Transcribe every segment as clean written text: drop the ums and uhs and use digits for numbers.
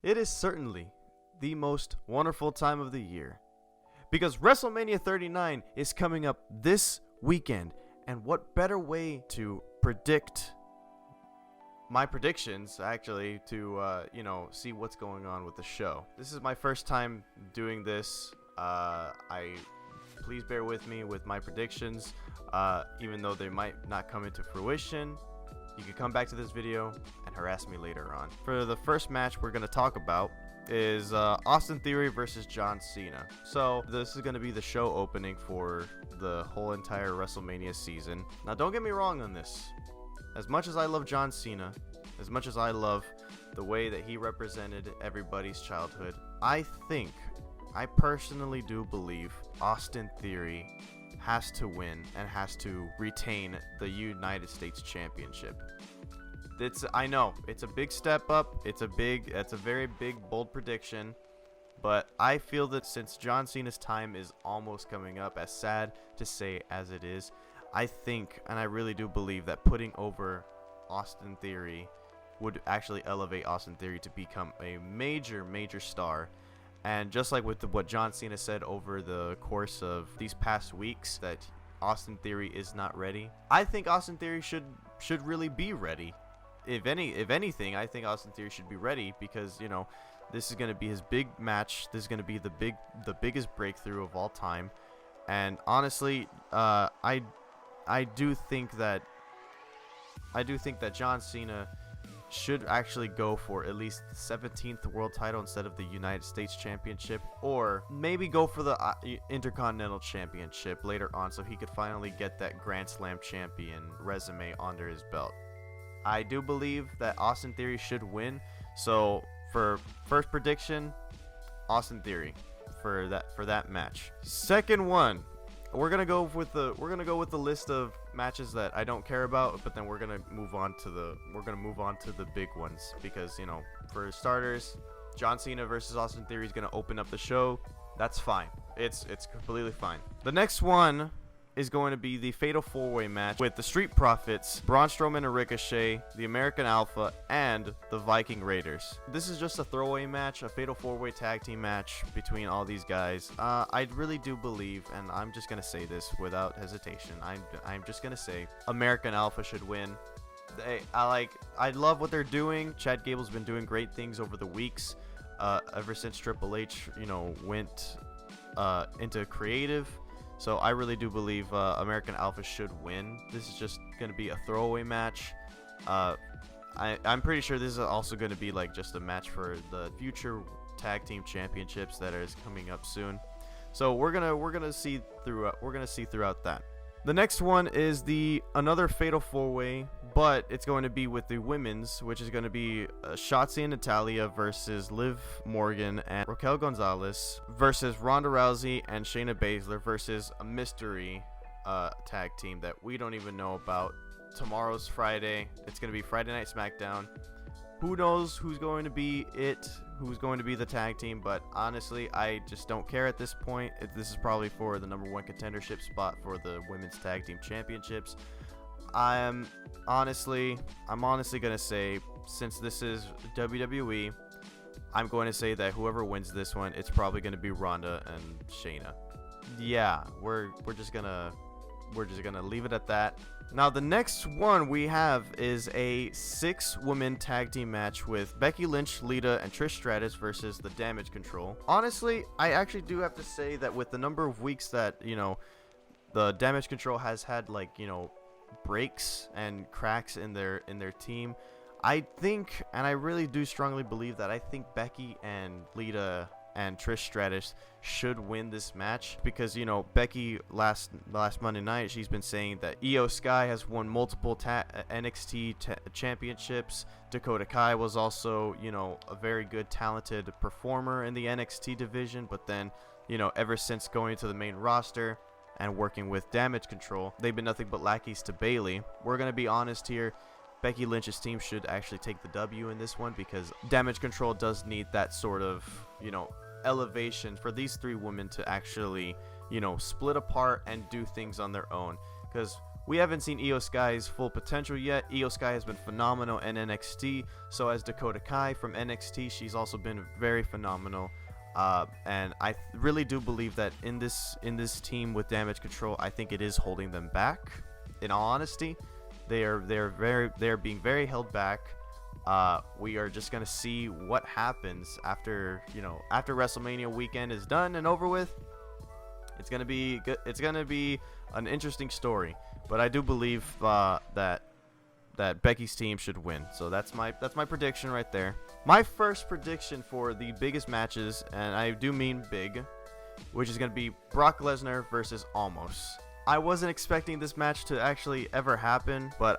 It is certainly the most wonderful time of the year because WrestleMania 39 is coming up this weekend, and what better way to predict my predictions actually to see what's going on with the show. This is my first time doing this. I Please bear with me with my predictions, even though they might not come into fruition. You can come back to this video and harass me later on. For the first match we're going to talk about is Austin Theory versus John Cena. So this is going to be the show opening for the whole entire WrestleMania season. Now don't get me wrong on this. As much as I love John Cena, as much as I love the way that he represented everybody's childhood, I personally do believe Austin Theory has to win and has to retain the United States Championship. I know it's a big step up. It's a very big, bold prediction. But I feel that since John Cena's time is almost coming up, as sad to say as it is, I think, and I really do believe, that putting over Austin Theory would actually elevate Austin Theory to become a major, major star. And just like with what John Cena said over the course of these past weeks, that Austin Theory is not ready, I think Austin Theory should really be ready. If anything, I think Austin Theory should be ready because, you know, this is going to be his big match. This is going to be the biggest breakthrough of all time. And honestly, I do think that John Cena should actually go for at least the 17th world title instead of the United States Championship, or maybe go for the Intercontinental Championship later on so he could finally get that Grand Slam champion resume under his belt. I do believe that Austin Theory should win. So for first prediction, Austin Theory for that match. Second one, we're gonna go with the list of matches that I don't care about, but then we're gonna move on to the big ones because, you know, for starters, John Cena versus Austin Theory is gonna open up the show. That's fine. It's completely fine. The next one is going to be the Fatal 4-Way match with the Street Profits, Braun Strowman and Ricochet, the American Alpha, and the Viking Raiders. This is just a throwaway match, a Fatal 4-Way tag team match between all these guys. I really do believe, and I'm just going to say this without hesitation, I'm just going to say American Alpha should win. I love what they're doing. Chad Gable's been doing great things over the weeks, ever since Triple H, you know, went into creative. So I really do believe American Alpha should win. This is just going to be a throwaway match. I'm pretty sure this is also going to be like just a match for the future tag team championships that is coming up soon. So we're gonna see throughout that. The next one is another Fatal 4-Way, but it's going to be with the women's, which is going to be Shotzi and Natalya versus Liv Morgan and Raquel Gonzalez versus Ronda Rousey and Shayna Baszler versus a mystery tag team that we don't even know about. Tomorrow's Friday. It's going to be Friday Night SmackDown. Who knows who's going to be who's going to be the tag team, but honestly, I just don't care at this point. This is probably for the #1 contendership spot for the Women's Tag Team Championships. I'm honestly going to say, since this is WWE, I'm going to say that whoever wins this one, it's probably going to be Ronda and Shayna. Yeah, we're just going to leave it at that. Now, the next one we have is a 6-woman tag team match with Becky Lynch, Lita, and Trish Stratus versus the Damage Control. Honestly, I actually do have to say that with the number of weeks that, you know, the Damage Control has had, like, you know, breaks and cracks in their team, I think, and I really do strongly believe that I think Becky and Lita and Trish Stratus should win this match because, you know, Becky last Monday night, she's been saying that Io Sky has won multiple NXT championships. Dakota Kai was also, you know, a very good, talented performer in the NXT division, but then, you know, ever since going to the main roster and working with Damage Control, they've been nothing but lackeys to Bayley. We're going to be honest here. Becky Lynch's team should actually take the W in this one because Damage Control does need that sort of, you know, elevation for these 3 women to actually, you know, split apart and do things on their own. Because We haven't seen Io Sky's full potential yet. Io Sky has been phenomenal in NXT. So has Dakota Kai from NXT. She's also been very phenomenal. And I really do believe that in this team with Damage Control, I think it is holding them back. In all honesty, they're being very held back. We are just gonna see what happens after WrestleMania weekend is done and over with. It's gonna be good. It's gonna be an interesting story, but I do believe that Becky's team should win. So that's my prediction right there. My first prediction for the biggest matches, and I do mean big, which is gonna be Brock Lesnar versus Almost. I wasn't expecting this match to actually ever happen, but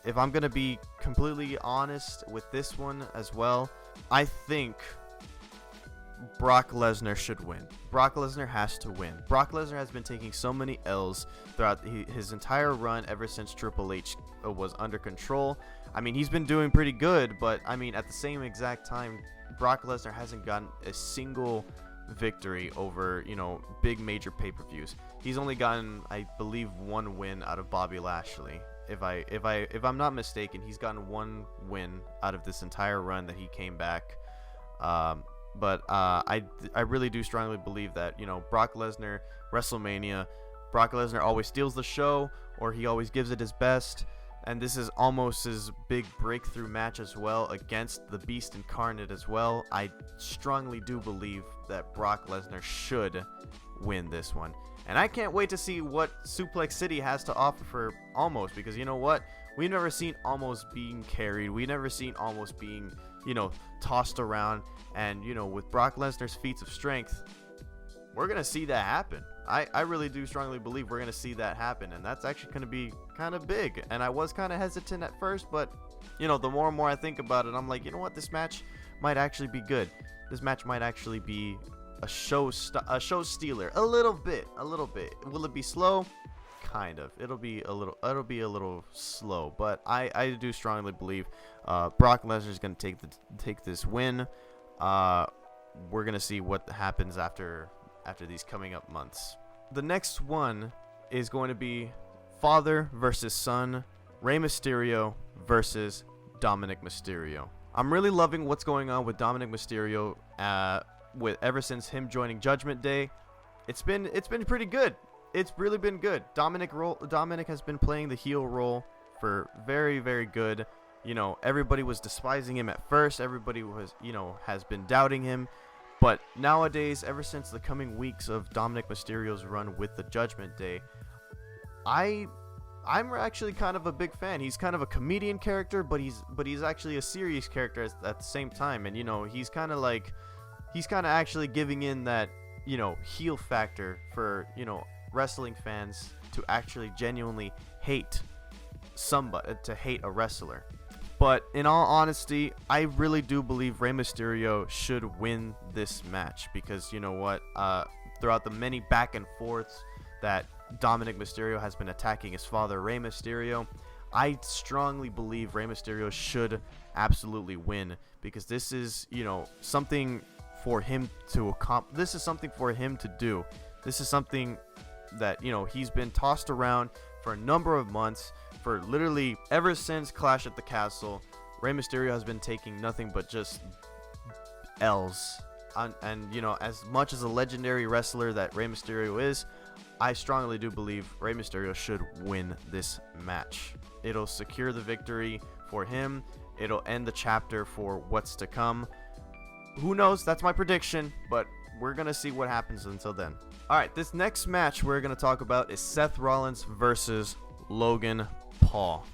if I'm gonna be completely honest with this one as well, I think Brock Lesnar should win. Brock Lesnar has to win. Brock Lesnar has been taking so many L's throughout his entire run ever since Triple H was under control. I mean, he's been doing pretty good, but I mean, at the same exact time, Brock Lesnar hasn't gotten a single victory over, big major pay-per-views. He's only gotten, I believe, one win out of Bobby Lashley. If I'm not mistaken, he's gotten one win out of this entire run that he came back. But I really do strongly believe that, Brock Lesnar, WrestleMania, Brock Lesnar always steals the show, or he always gives it his best. And this is almost his big breakthrough match as well against the Beast Incarnate as well. I strongly do believe that Brock Lesnar should win this one. And I can't wait to see what Suplex City has to offer for Almost, because you know what? We've never seen Almost being carried. We've never seen Almost being, tossed around. And, with Brock Lesnar's feats of strength, we're going to see that happen. I really do strongly believe we're going to see that happen. And that's actually going to be kind of big. And I was kind of hesitant at first, but, the more and more I think about it, I'm like, you know what? This match might actually be good. This match might actually be a show stealer. A little bit. Will it be slow? Kind of. It'll be a little slow, but I do strongly believe Brock Lesnar is going to take this win. We're going to see what happens after these coming up months. The next one is going to be father versus son, Rey Mysterio versus Dominic Mysterio. I'm really loving what's going on with Dominic Mysterio ever since him joining Judgment Day. It's been pretty good. It's really been good. Dominic has been playing the heel role for very, very good. Everybody was despising him at first. Everybody was, has been doubting him. But nowadays, ever since the coming weeks of Dominic Mysterio's run with the Judgment Day, I'm actually kind of a big fan. He's kind of a comedian character, but he's actually a serious character at the same time. And he's kind of actually giving in that heel factor for wrestling fans to actually genuinely hate a wrestler. But in all honesty, I really do believe Rey Mysterio should win this match, because you know what? Throughout the many back and forths that Dominic Mysterio has been attacking his father, Rey Mysterio, I strongly believe Rey Mysterio should absolutely win, because this is, something for him to accomplish. This is something for him to do. This is something that, he's been tossed around for a number of months. For literally ever since Clash at the Castle, Rey Mysterio has been taking nothing but just L's. And as much as a legendary wrestler that Rey Mysterio is, I strongly do believe Rey Mysterio should win this match. It'll secure the victory for him. It'll end the chapter for what's to come. Who knows? That's my prediction, but we're going to see what happens until then. All right, this next match we're going to talk about is Seth Rollins versus Logan Paul.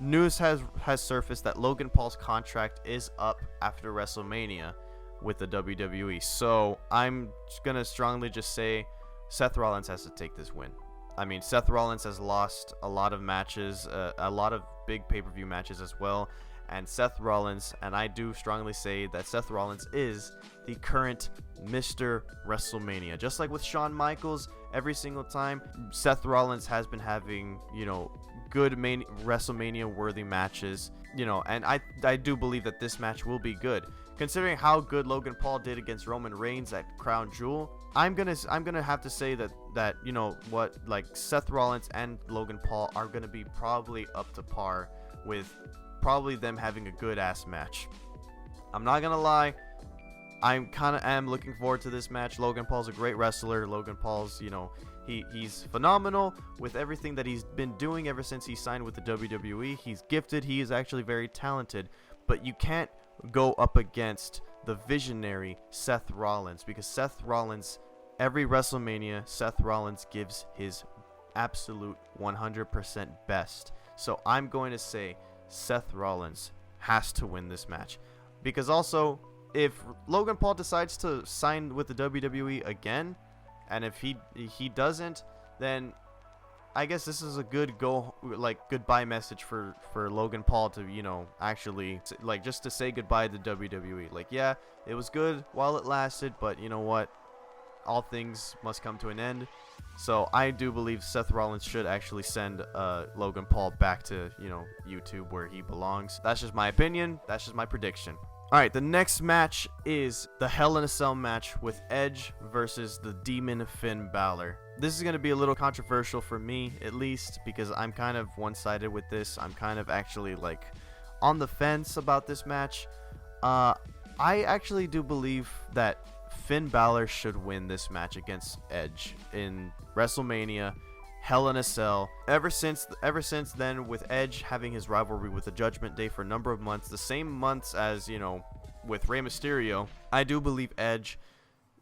News has surfaced that Logan Paul's contract is up after WrestleMania with the WWE. So I'm going to strongly just say Seth Rollins has to take this win. I mean, Seth Rollins has lost a lot of matches, a lot of big pay-per-view matches as well. And Seth Rollins, and I do strongly say that Seth Rollins is the current Mr. WrestleMania. Just like with Shawn Michaels, every single time, Seth Rollins has been having, good WrestleMania-worthy matches. And I do believe that this match will be good. considering how good Logan Paul did against Roman Reigns at Crown Jewel, I'm gonna have to say that you know what, like Seth Rollins and Logan Paul are gonna be probably up to par with probably them having a good ass match. I'm not gonna lie, I'm kind of am looking forward to this match. Logan Paul's a great wrestler. Logan Paul's, you know, he's phenomenal with everything that he's been doing ever since he signed with the WWE. He's gifted. He is actually very talented, but you can't go up against the visionary Seth Rollins, because Seth Rollins, every WrestleMania, Seth Rollins gives his absolute 100% best. So I'm going to say Seth Rollins has to win this match, because also if Logan Paul decides to sign with the WWE again, and if he doesn't, then I guess this is a good goodbye message for Logan Paul to, you know, actually like just to say goodbye to WWE. Like, yeah, it was good while it lasted, but you know what? All things must come to an end. So I do believe Seth Rollins should actually send Logan Paul back to, you know, YouTube where he belongs. That's just my opinion. That's just my prediction. Alright, the next match is the Hell in a Cell match with Edge versus the Demon Finn Balor. This is going to be a little controversial for me, at least, because I'm kind of one-sided with this. I'm kind of actually, like, on the fence about this match. I actually do believe that Finn Balor should win this match against Edge in WrestleMania, Hell in a Cell. Ever since then, with Edge having his rivalry with the Judgment Day for a number of months, the same months as, you know, with Rey Mysterio, I do believe Edge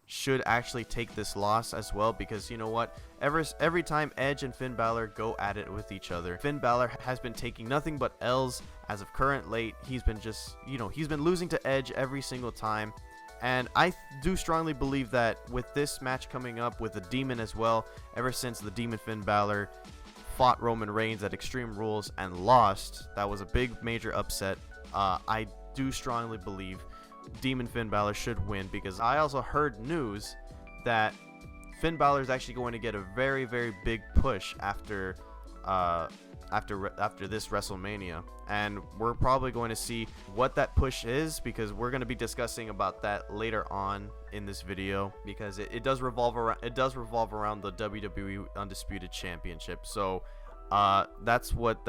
should actually take this loss as well, because you know what, every time Edge and Finn Balor go at it with each other, Finn Balor has been taking nothing but L's as of current late. He's been just, you know, he's been losing to Edge every single time. And I do strongly believe that with this match coming up with the Demon as well, ever since the Demon Finn Balor fought Roman Reigns at Extreme Rules and lost, that was a big major upset. I do strongly believe Demon Finn Balor should win, because I also heard news that Finn Balor is actually going to get a very, very big push after this WrestleMania, and we're probably going to see what that push is, because we're going to be discussing about that later on in this video, because it does revolve around the WWE Undisputed Championship. So that's what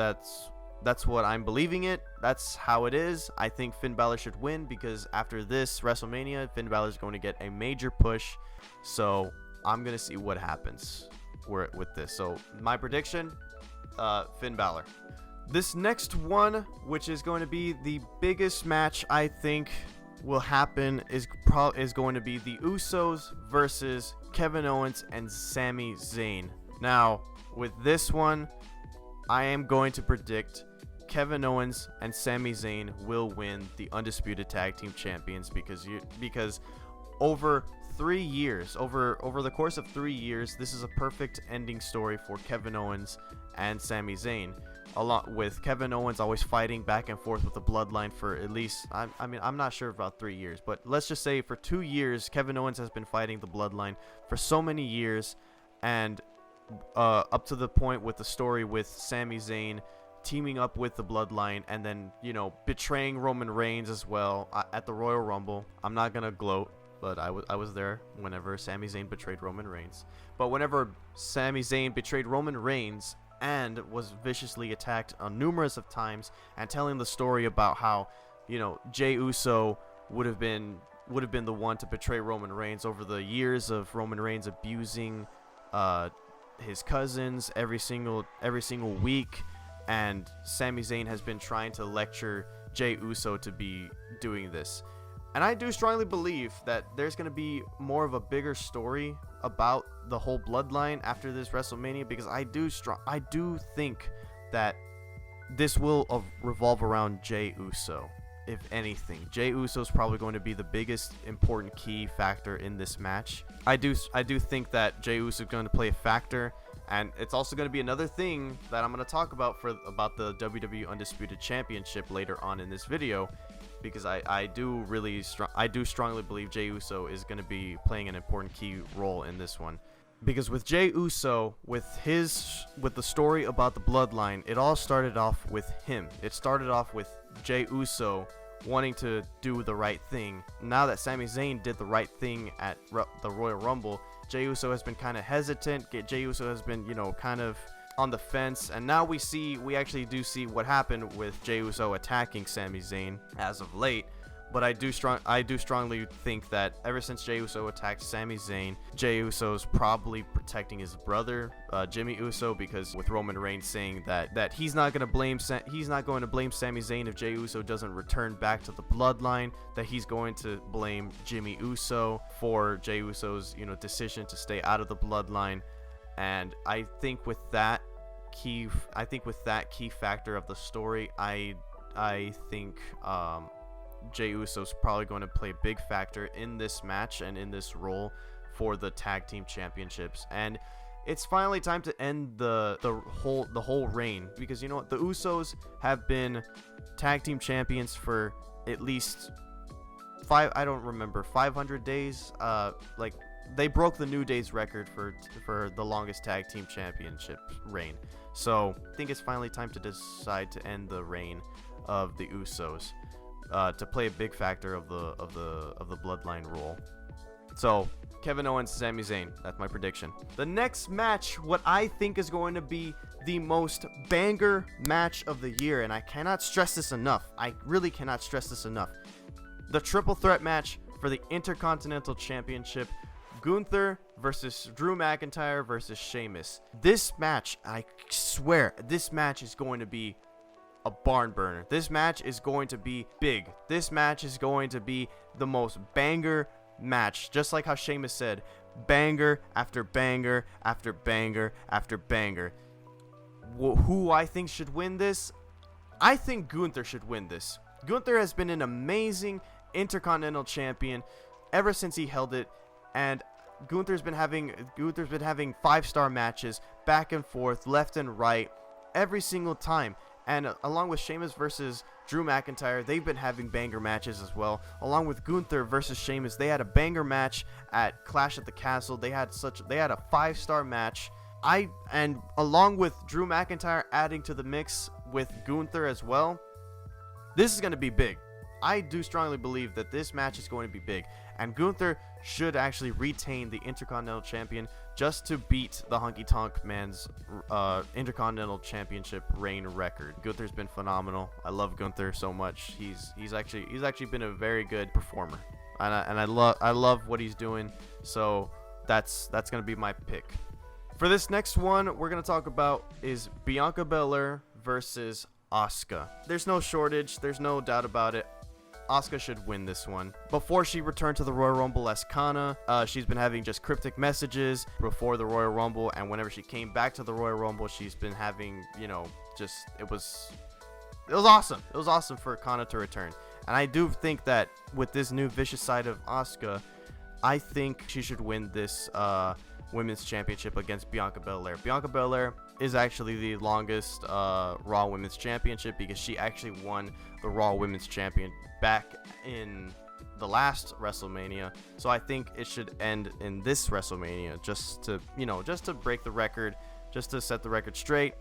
I'm believing it. That's how it is. I think Finn Balor should win, because after this WrestleMania, Finn Balor is going to get a major push. So I'm going to see what happens with this. So my prediction, Finn Balor. This next one, which is going to be the biggest match I think will happen, is going to be the Usos versus Kevin Owens and Sami Zayn. Now, with this one, I am going to predict Kevin Owens and Sami Zayn will win the Undisputed Tag Team Champions, because over 3 years, over the course of 3 years, this is a perfect ending story for Kevin Owens and Sami Zayn. Along with Kevin Owens always fighting back and forth with the Bloodline for at least, I mean, I'm not sure about 3 years, but let's just say for 2 years, Kevin Owens has been fighting the Bloodline for so many years, and up to the point with the story with Sami Zayn teaming up with the Bloodline, and then, you know, betraying Roman Reigns as well at the Royal Rumble. I'm not gonna gloat, but I was there whenever Sami Zayn betrayed Roman Reigns. But whenever Sami Zayn betrayed Roman Reigns and was viciously attacked on numerous of times, and telling the story about how, you know, Jey Uso would have been the one to betray Roman Reigns over the years of Roman Reigns abusing his cousins every single week, and Sami Zayn has been trying to lecture Jey Uso to be doing this. And I do strongly believe that there's going to be more of a bigger story about the whole Bloodline after this WrestleMania, because I do think that this will revolve around Jey Uso. If anything, Jey Uso is probably going to be the biggest important key factor in this match. I do think that Jey Uso is going to play a factor, and it's also going to be another thing that I'm going to talk about about the WWE Undisputed Championship later on in this video, because I do strongly believe Jey Uso is going to be playing an important key role in this one. Because with Jey Uso, with the story about the Bloodline, it all started off with him. It started off with Jey Uso wanting to do the right thing. Now that Sami Zayn did the right thing at the Royal Rumble, Jey Uso has been kind of hesitant. Jey Uso has been, kind of on the fence, and now we actually do see what happened with Jey Uso attacking Sami Zayn as of late. But I do strongly think that ever since Jey Uso attacked Sami Zayn, Jey Uso's probably protecting his brother, Jimmy Uso, because with Roman Reigns saying that he's not going to blame Sami Zayn if Jey Uso doesn't return back to the bloodline, that he's going to blame Jimmy Uso for Jey Uso's decision to stay out of the bloodline. And I think with that key factor of the story, I think Jey Uso's probably going to play a big factor in this match and in this role for the tag team championships. And it's finally time to end the whole reign, because you know what, the Usos have been tag team champions for at least 500 days. Like, they broke the New Day's record for the longest tag team championship reign. So I think it's finally time to decide to end the reign of the Usos, to play a big factor of the bloodline role. So Kevin Owens, Sami Zayn, that's my prediction. The next match, what I think is going to be the most banger match of the year, and I cannot stress this enough. I really cannot stress this enough. The triple threat match for the Intercontinental Championship. Gunther versus Drew McIntyre versus Sheamus. This match, I swear, this match is going to be a barn burner. This match is going to be big. This match is going to be the most banger match. Just like how Sheamus said, banger after banger after banger after banger. Who I think should win this? I think Gunther should win this. Gunther has been an amazing Intercontinental Champion ever since he held it, and Gunther's been having 5-star matches back and forth, left and right, every single time. And along with Sheamus versus Drew McIntyre, they've been having banger matches as well. Along with Gunther versus Sheamus, they had a banger match at Clash at the Castle. They had a 5-star match. And along with Drew McIntyre adding to the mix with Gunther as well, this is going to be big. I do strongly believe that this match is going to be big, and Gunther should actually retain the Intercontinental Champion just to beat the Honky Tonk Man's Intercontinental Championship reign record. Gunther's been phenomenal. I love Gunther so much. He's actually been a very good performer, and I love what he's doing. So that's gonna be my pick. For this next one, we're gonna talk about is Bianca Belair versus Asuka. There's no shortage. There's no doubt about it. Asuka should win this one. Before she returned to the Royal Rumble as Kana, she's been having just cryptic messages before the Royal Rumble, and whenever she came back to the Royal Rumble, she's been having, it was awesome. It was awesome for Kana to return. And I do think that with this new vicious side of Asuka, I think she should win this Women's Championship against Bianca Belair. Bianca Belair is actually the longest Raw Women's Championship, because she actually won the Raw Women's Champion back in the last WrestleMania. So I think it should end in this WrestleMania, just to break the record, just to set the record straight.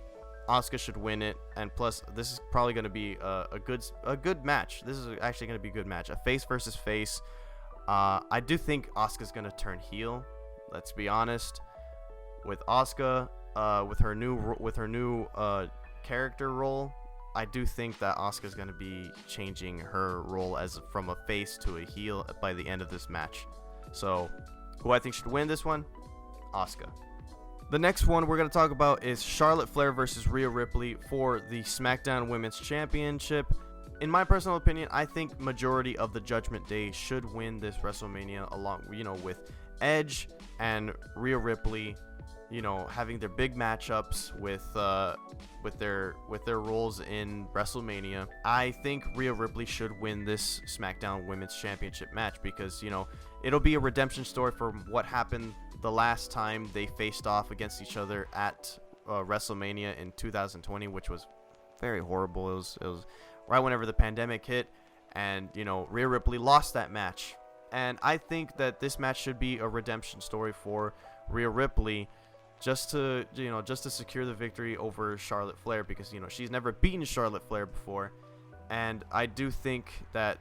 Asuka should win it, and plus this is probably going to be a good match. This is actually going to be a good match, a face versus face. I do think Asuka's going to turn heel. Let's be honest. With Asuka, with her new character role, I do think that Asuka's going to be changing her role from a face to a heel by the end of this match. So, who I think should win this one? Asuka. The next one we're going to talk about is Charlotte Flair versus Rhea Ripley for the SmackDown Women's Championship. In my personal opinion, I think majority of the Judgment Day should win this WrestleMania, along with Edge and Rhea Ripley, having their big matchups with their roles in WrestleMania. I think Rhea Ripley should win this SmackDown Women's Championship match, because it'll be a redemption story for what happened the last time they faced off against each other at WrestleMania in 2020, which was very horrible. It was right whenever the pandemic hit, and Rhea Ripley lost that match. And I think that this match should be a redemption story for Rhea Ripley, just to secure the victory over Charlotte Flair, because she's never beaten Charlotte Flair before, And I do think that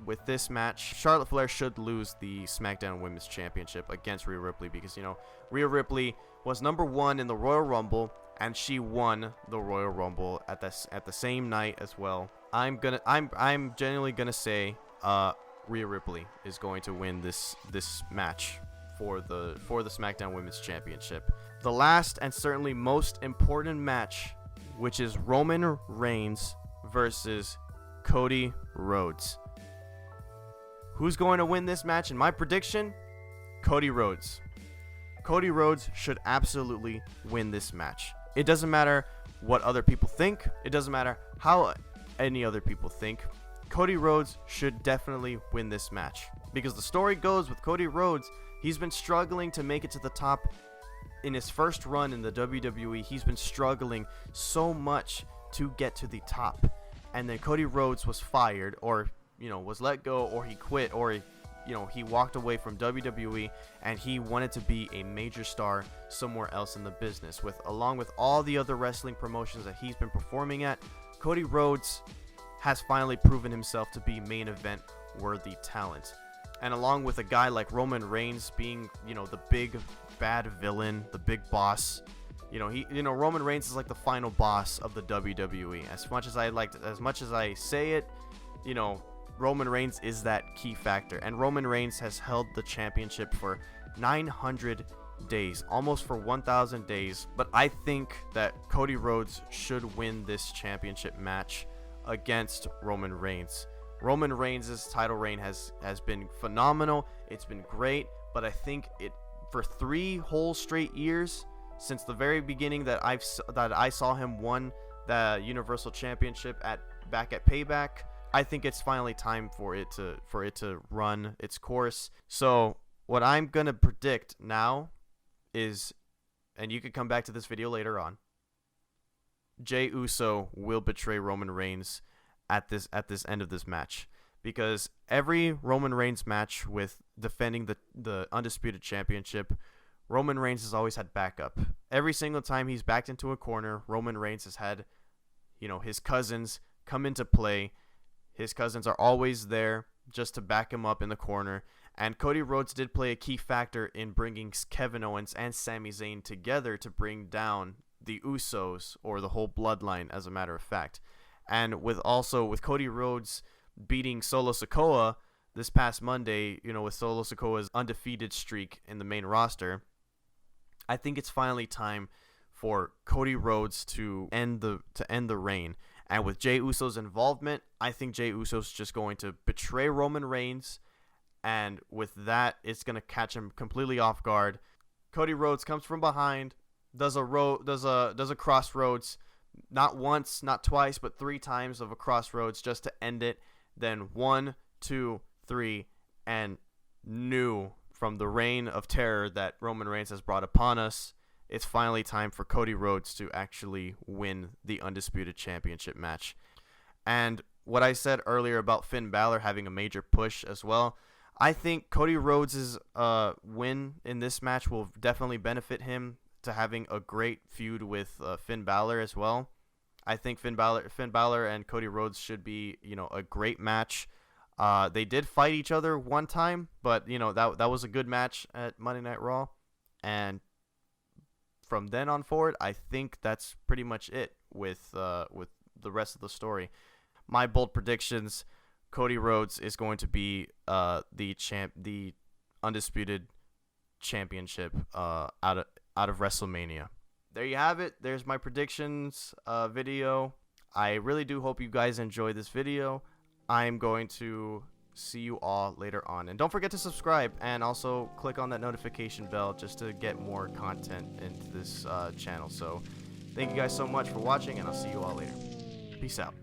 with this match, Charlotte Flair should lose the SmackDown Women's Championship against Rhea Ripley because, you know, Rhea Ripley was #1 in the Royal Rumble and she won the Royal Rumble at the same night as well. I'm genuinely gonna say Rhea Ripley is going to win this match for the SmackDown Women's Championship. The last and certainly most important match, which is Roman Reigns versus Cody Rhodes. Who's going to win this match? In my prediction, Cody Rhodes. Cody Rhodes should absolutely win this match. It doesn't matter what other people think. It doesn't matter how any other people think. Cody Rhodes should definitely win this match. Because the story goes with Cody Rhodes, he's been struggling to make it to the top. In his first run in the WWE, he's been struggling so much to get to the top. And then Cody Rhodes was fired, or, you know, was let go, or he quit, or, you know, he walked away from WWE, and he wanted to be a major star somewhere else in the business. Along with all the other wrestling promotions that he's been performing at, Cody Rhodes has finally proven himself to be main event worthy talent. And along with a guy like Roman Reigns being, you know, the big bad villain, the big boss, Roman Reigns is like the final boss of the WWE. As much as I say it, you know, Roman Reigns is that key factor. And Roman Reigns has held the championship for 900 days, almost for 1,000 days. But I think that Cody Rhodes should win this championship match against Roman Reigns. Roman Reigns' title reign has been phenomenal. It's been great, but I think for 3 whole straight years since the very beginning that I saw him won the Universal Championship back at Payback, I think it's finally time for it to run its course. So what I'm gonna predict now is, and you could come back to this video later on, Jey Uso will betray Roman Reigns at this end of this match, because every Roman Reigns match with defending the Undisputed Championship, Roman Reigns has always had backup. Every single time he's backed into a corner, Roman Reigns has had, you know, his cousins come into play. His cousins are always there just to back him up in the corner. And Cody Rhodes did play a key factor in bringing Kevin Owens and Sami Zayn together to bring down the Usos, or the whole bloodline, as a matter of fact. And with Cody Rhodes beating Solo Sikoa this past Monday, you know, with Solo Sikoa's undefeated streak in the main roster, I think it's finally time for Cody Rhodes to end the reign. And with Jey Uso's involvement, I think Jey Uso's just going to betray Roman Reigns, and with that, it's going to catch him completely off guard. Cody Rhodes comes from behind, does a crossroads, not once, not twice, but 3 times of a crossroads just to end it. Then 1, 2, 3, and new from the reign of terror that Roman Reigns has brought upon us, it's finally time for Cody Rhodes to actually win the Undisputed Championship match. And what I said earlier about Finn Balor having a major push as well, I think Cody Rhodes' win in this match will definitely benefit him to having a great feud with Finn Balor as well. I think Finn Balor and Cody Rhodes should be, you know, a great match. They did fight each other one time, but, you know, that was a good match at Monday Night Raw. And from then on forward, I think that's pretty much it with the rest of the story. My bold predictions: Cody Rhodes is going to be the Undisputed Championship out of WrestleMania. There you have it. There's my predictions video. I really do hope you guys enjoy this video. I'm going to see you all later on. And don't forget to subscribe, and also click on that notification bell just to get more content into this channel. So thank you guys so much for watching, and I'll see you all later. Peace out.